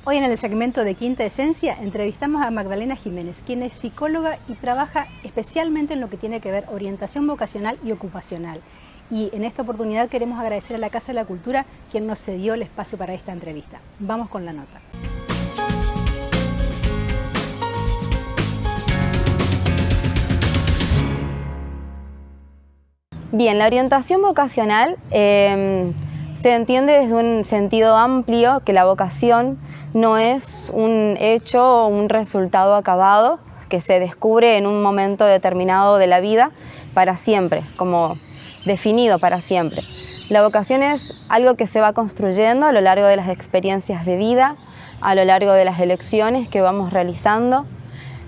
Hoy en el segmento de Quinta Esencia entrevistamos a Magdalena Jiménez, quien es psicóloga y trabaja especialmente en lo que tiene que ver orientación vocacional y ocupacional. Y en esta oportunidad queremos agradecer a la Casa de la Cultura quien nos cedió el espacio para esta entrevista. Vamos con la nota. Bien, la orientación vocacional se entiende desde un sentido amplio que la vocación no es un hecho o un resultado acabado que se descubre en un momento determinado de la vida para siempre, como definido para siempre. La vocación es algo que se va construyendo a lo largo de las experiencias de vida, a lo largo de las elecciones que vamos realizando.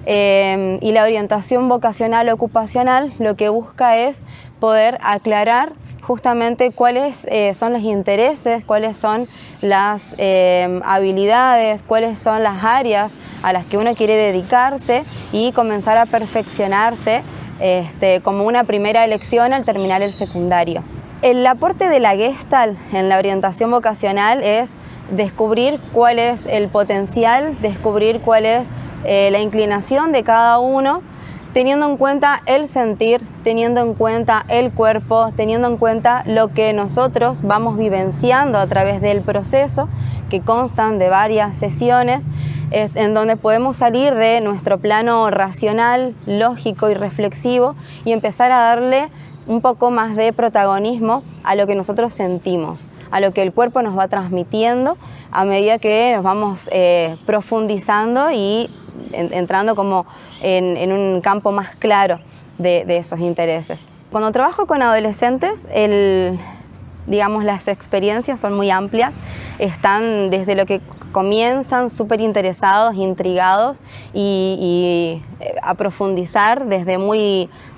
Y la orientación vocacional o ocupacional lo que busca es poder aclarar justamente cuáles son los intereses, cuáles son las habilidades, cuáles son las áreas a las que uno quiere dedicarse y comenzar a perfeccionarse como una primera elección al terminar el secundario. El aporte de la Gestalt en la orientación vocacional es descubrir cuál es el potencial, descubrir cuál es la inclinación de cada uno, teniendo en cuenta el sentir, teniendo en cuenta el cuerpo, teniendo en cuenta lo que nosotros vamos vivenciando a través del proceso, que constan de varias sesiones, en donde podemos salir de nuestro plano racional, lógico y reflexivo y empezar a darle un poco más de protagonismo a lo que nosotros sentimos, a lo que el cuerpo nos va transmitiendo a medida que nos vamos profundizando y entrando como en un campo más claro de esos intereses. Cuando trabajo con adolescentes, las experiencias son muy amplias, están desde lo que comienzan súper interesados, intrigados y a profundizar desde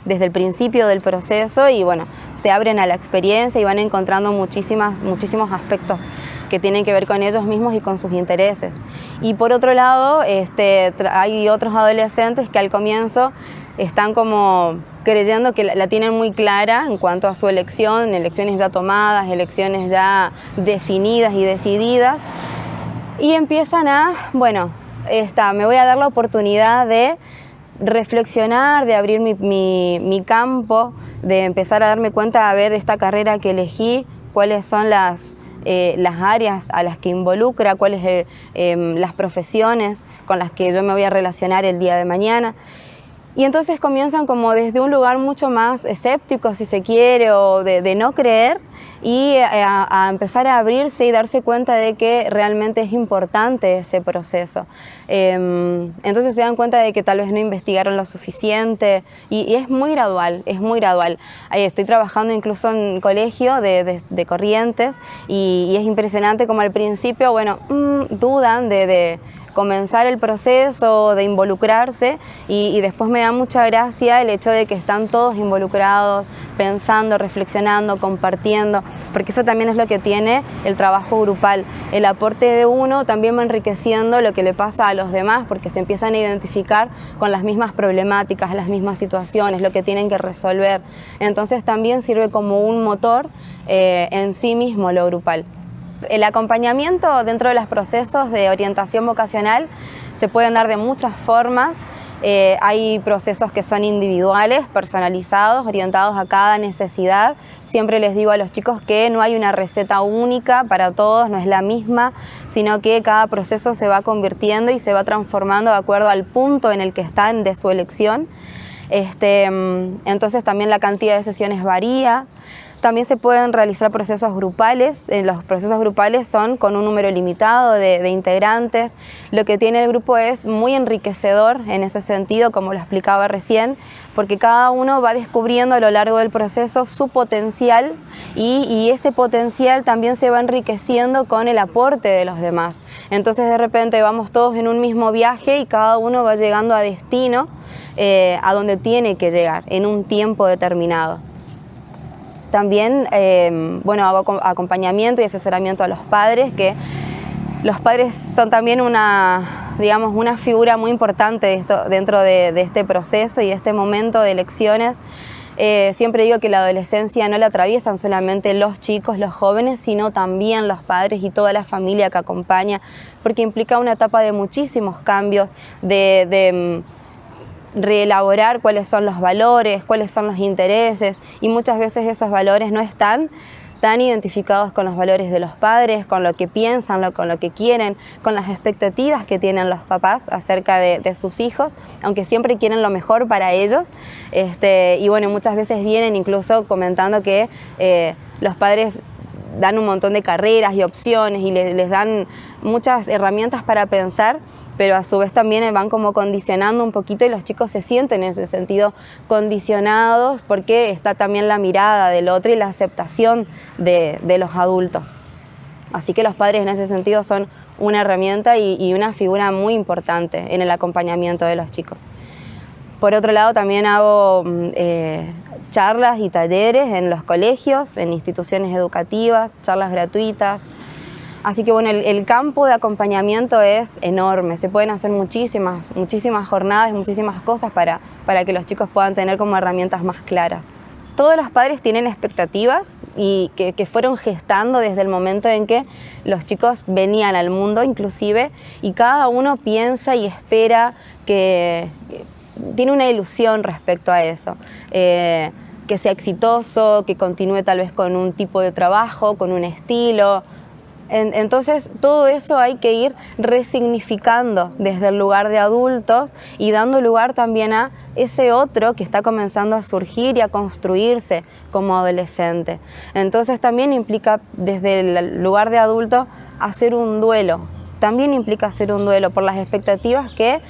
el principio del proceso y bueno, se abren a la experiencia y van encontrando muchísimos aspectos que tienen que ver con ellos mismos y con sus intereses. Y por otro lado, hay otros adolescentes que al comienzo están como creyendo que la tienen muy clara en cuanto a su elección, elecciones ya tomadas, elecciones ya definidas y decididas, y empiezan me voy a dar la oportunidad de reflexionar, de abrir mi campo, de empezar a darme cuenta a ver esta carrera que elegí, cuáles son las áreas a las que involucra, cuáles las profesiones con las que yo me voy a relacionar el día de mañana. Y entonces comienzan como desde un lugar mucho más escéptico, si se quiere, o de no creer, y a empezar a abrirse y darse cuenta de que realmente es importante ese proceso. Entonces se dan cuenta de que tal vez no investigaron lo suficiente y es muy gradual, es muy gradual. Estoy trabajando incluso en colegio de Corrientes y es impresionante como al principio, dudan de comenzar el proceso, de involucrarse y después me da mucha gracia el hecho de que están todos involucrados, pensando, reflexionando, compartiendo, porque eso también es lo que tiene el trabajo grupal. El aporte de uno también va enriqueciendo lo que le pasa a los demás porque se empiezan a identificar con las mismas problemáticas, las mismas situaciones, lo que tienen que resolver. Entonces también sirve como un motor en sí mismo lo grupal. El acompañamiento dentro de los procesos de orientación vocacional se pueden dar de muchas formas. Hay procesos que son individuales, personalizados, orientados a cada necesidad. Siempre les digo a los chicos que no hay una receta única para todos, no es la misma, sino que cada proceso se va convirtiendo y se va transformando de acuerdo al punto en el que están de su elección. Entonces también la cantidad de sesiones varía. También se pueden realizar procesos grupales. Los procesos grupales son con un número limitado de integrantes. Lo que tiene el grupo es muy enriquecedor en ese sentido, como lo explicaba recién, porque cada uno va descubriendo a lo largo del proceso su potencial y ese potencial también se va enriqueciendo con el aporte de los demás. Entonces de repente vamos todos en un mismo viaje y cada uno va llegando a destino, a donde tiene que llegar en un tiempo determinado. También hago acompañamiento y asesoramiento a los padres, que los padres son también una figura muy importante dentro de este proceso y de este momento de elecciones. Siempre digo que la adolescencia no la atraviesan solamente los chicos, los jóvenes, sino también los padres y toda la familia que acompaña, porque implica una etapa de muchísimos cambios, de reelaborar cuáles son los valores, cuáles son los intereses, y muchas veces esos valores no están tan identificados con los valores de los padres, con lo que piensan, con lo que quieren, con las expectativas que tienen los papás acerca de sus hijos, aunque siempre quieren lo mejor para ellos. Y bueno, muchas veces vienen incluso comentando que los padres dan un montón de carreras y opciones y les dan muchas herramientas para pensar, pero a su vez también van como condicionando un poquito y los chicos se sienten en ese sentido condicionados porque está también la mirada del otro y la aceptación de los adultos. Así que los padres en ese sentido son una herramienta y una figura muy importante en el acompañamiento de los chicos. Por otro lado, también hago charlas y talleres en los colegios, en instituciones educativas, charlas gratuitas. Así que bueno, el campo de acompañamiento es enorme, se pueden hacer muchísimas jornadas, muchísimas cosas para que los chicos puedan tener como herramientas más claras. Todos los padres tienen expectativas y que fueron gestando desde el momento en que los chicos venían al mundo inclusive, y cada uno piensa y espera que tiene una ilusión respecto a eso. Que sea exitoso, que continúe tal vez con un tipo de trabajo, con un estilo. Entonces todo eso hay que ir resignificando desde el lugar de adultos y dando lugar también a ese otro que está comenzando a surgir y a construirse como adolescente. Entonces también implica desde el lugar de adulto hacer un duelo. También implica hacer un duelo por las expectativas que,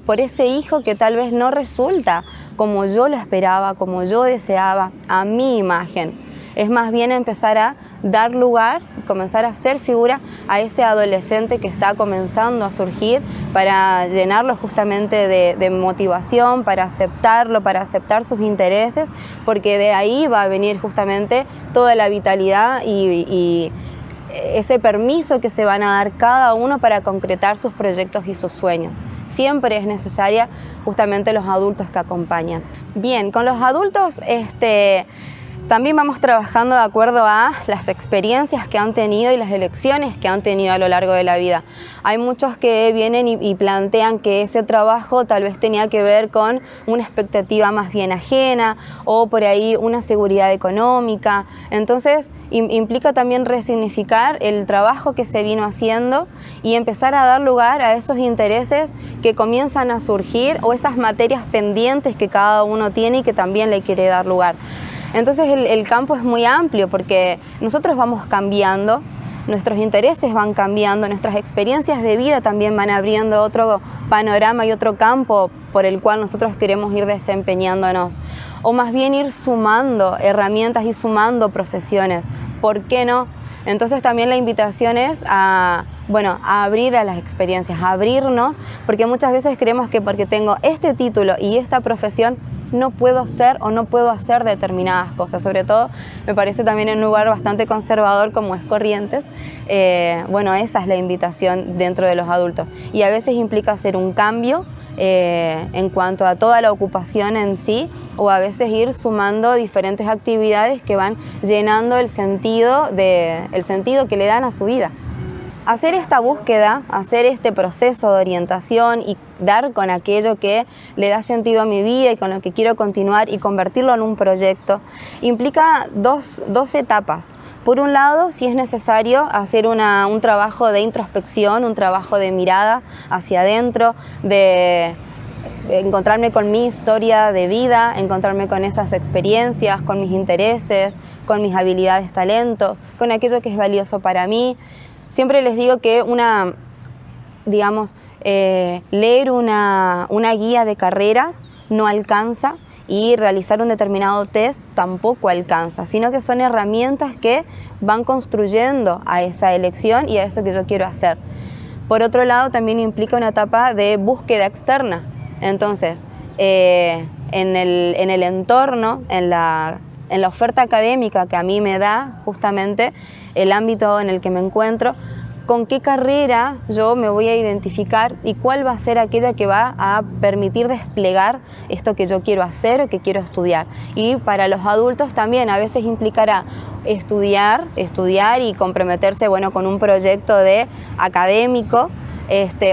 por ese hijo que tal vez no resulta como yo lo esperaba, como yo deseaba, a mi imagen. Es más bien empezar a dar lugar, comenzar a hacer figura a ese adolescente que está comenzando a surgir para llenarlo justamente de motivación, para aceptarlo, para aceptar sus intereses, porque de ahí va a venir justamente toda la vitalidad y ese permiso que se van a dar cada uno para concretar sus proyectos y sus sueños. Siempre es necesaria justamente los adultos que acompañan. Bien, con los adultos también vamos trabajando de acuerdo a las experiencias que han tenido y las elecciones que han tenido a lo largo de la vida. Hay muchos que vienen y plantean que ese trabajo tal vez tenía que ver con una expectativa más bien ajena o por ahí una seguridad económica. Entonces implica también resignificar el trabajo que se vino haciendo y empezar a dar lugar a esos intereses que comienzan a surgir o esas materias pendientes que cada uno tiene y que también le quiere dar lugar. Entonces el campo es muy amplio porque nosotros vamos cambiando, nuestros intereses van cambiando, nuestras experiencias de vida también van abriendo otro panorama y otro campo por el cual nosotros queremos ir desempeñándonos, o más bien ir sumando herramientas y sumando profesiones. ¿Por qué no? Entonces también la invitación es a abrir a las experiencias, a abrirnos, porque muchas veces creemos que porque tengo este título y esta profesión no puedo ser o no puedo hacer determinadas cosas. Sobre todo me parece también en un lugar bastante conservador como es Corrientes. Esa es la invitación dentro de los adultos y a veces implica hacer un cambio en cuanto a toda la ocupación en sí, o a veces ir sumando diferentes actividades que van llenando el sentido que le dan a su vida. Hacer esta búsqueda, hacer este proceso de orientación y dar con aquello que le da sentido a mi vida y con lo que quiero continuar y convertirlo en un proyecto, implica dos etapas. Por un lado, si es necesario hacer un trabajo de introspección, un trabajo de mirada hacia adentro, de encontrarme con mi historia de vida, encontrarme con esas experiencias, con mis intereses, con mis habilidades, talentos, con aquello que es valioso para mí. Siempre les digo que leer una guía de carreras no alcanza y realizar un determinado test tampoco alcanza, sino que son herramientas que van construyendo a esa elección y a eso que yo quiero hacer. Por otro lado, también implica una etapa de búsqueda externa. Entonces, en el entorno, en la oferta académica que a mí me da justamente el ámbito en el que me encuentro, con qué carrera yo me voy a identificar y cuál va a ser aquella que va a permitir desplegar esto que yo quiero hacer o que quiero estudiar. Y para los adultos también a veces implicará estudiar y comprometerse, bueno, con un proyecto de académico,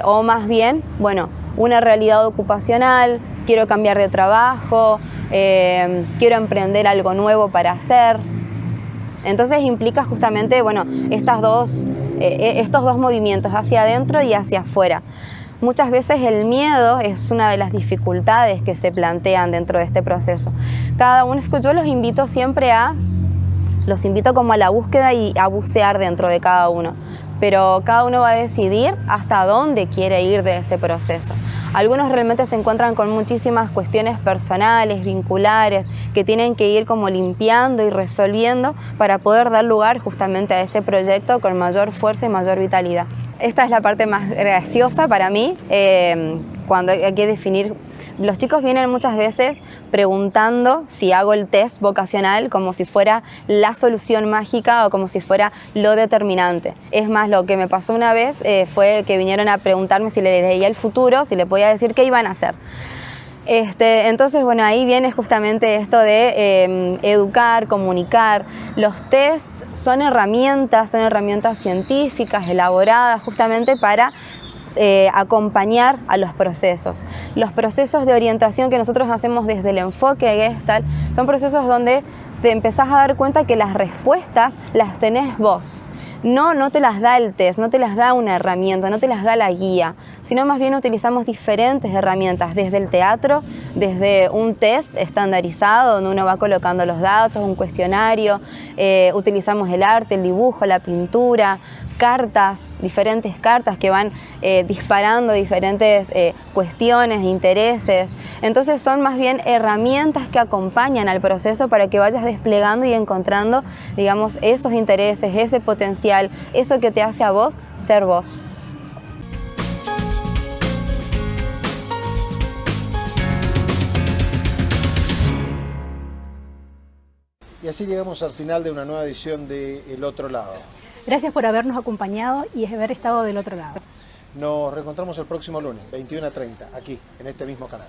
o más bien, bueno, una realidad ocupacional, quiero cambiar de trabajo, quiero emprender algo nuevo para hacer. Entonces implica justamente, bueno, estos dos movimientos, hacia adentro y hacia afuera. Muchas veces el miedo es una de las dificultades que se plantean dentro de este proceso. Yo los invito siempre los invito como a la búsqueda y a bucear dentro de cada uno, pero cada uno va a decidir hasta dónde quiere ir de ese proceso. Algunos realmente se encuentran con muchísimas cuestiones personales, vinculares, que tienen que ir como limpiando y resolviendo para poder dar lugar justamente a ese proyecto con mayor fuerza y mayor vitalidad. Esta es la parte más graciosa para mí, cuando hay que definir. Los chicos vienen muchas veces preguntando si hago el test vocacional como si fuera la solución mágica o como si fuera lo determinante. Es más, lo que me pasó una vez fue que vinieron a preguntarme si le leía el futuro, si le podía decir qué iban a hacer. Entonces, bueno, ahí viene justamente esto de educar, comunicar. Los tests son herramientas científicas elaboradas justamente para acompañar a los procesos. Los procesos de orientación que nosotros hacemos desde el enfoque Gestalt son procesos donde te empezás a dar cuenta que las respuestas las tenés vos. No te las da el test, no te las da una herramienta, no te las da la guía, sino más bien utilizamos diferentes herramientas, desde el teatro, desde un test estandarizado donde uno va colocando los datos, un cuestionario, utilizamos el arte, el dibujo, la pintura, diferentes cartas que van disparando diferentes cuestiones, intereses. Entonces son más bien herramientas que acompañan al proceso para que vayas desplegando y encontrando, digamos, esos intereses, ese potencial, eso que te hace a vos ser vos. Y así llegamos al final de una nueva edición de El Otro Lado. Gracias por habernos acompañado y haber estado del otro lado. Nos reencontramos el próximo lunes, 21:30, aquí, en este mismo canal.